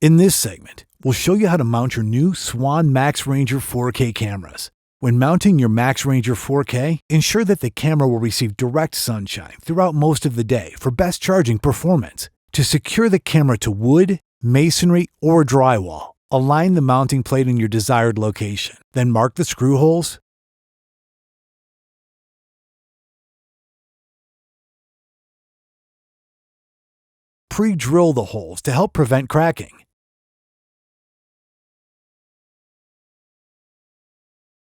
In this segment, we'll show you how to mount your new Swann MaxRanger4K cameras. When mounting your MaxRanger4K, ensure that the camera will receive direct sunshine throughout most of the day for best charging performance. To secure the camera to wood, masonry, or drywall, align the mounting plate in your desired location. Then mark the screw holes. Pre-drill the holes to help prevent cracking.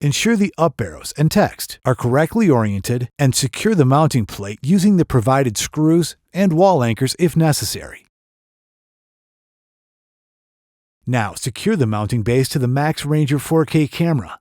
Ensure the up arrows and text are correctly oriented and secure the mounting plate using the provided screws and wall anchors if necessary. Now secure the mounting base to the MaxRanger4K camera.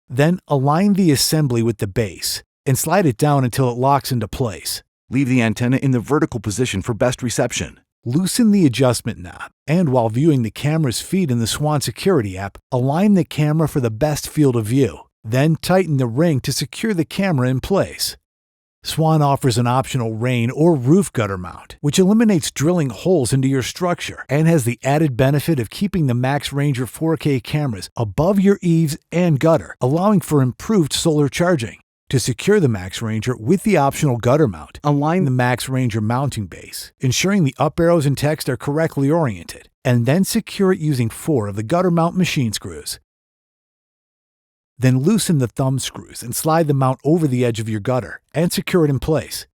Then align the assembly with the base and slide it down until it locks into place. Leave the antenna in the vertical position for best reception. Loosen the adjustment knob, and while viewing the camera's feed in the Swann security app, align the camera for the best field of view. Then tighten the ring to secure the camera in place. Swann offers an optional rain or roof gutter mount, which eliminates drilling holes into your structure and has the added benefit of keeping the MaxRanger4K cameras above your eaves and gutter, allowing for improved solar charging. To secure the MaxRanger with the optional gutter mount, align the MaxRanger mounting base, ensuring the up arrows and text are correctly oriented, and then secure it using 4 of the gutter mount machine screws. Then loosen the thumb screws and slide the mount over the edge of your gutter and secure it in place.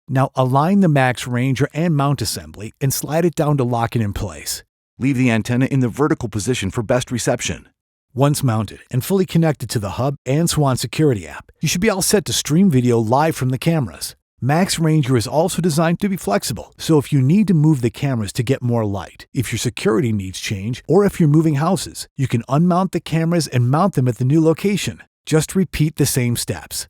Now align the MaxRanger and mount assembly and slide it down to lock it in place. Leave the antenna in the vertical position for best reception. Once mounted and fully connected to the hub and Swann security app, you should be all set to stream video live from the cameras. MaxRanger is also designed to be flexible, so if you need to move the cameras to get more light, if your security needs change, or if you're moving houses, you can unmount the cameras and mount them at the new location. Just repeat the same steps.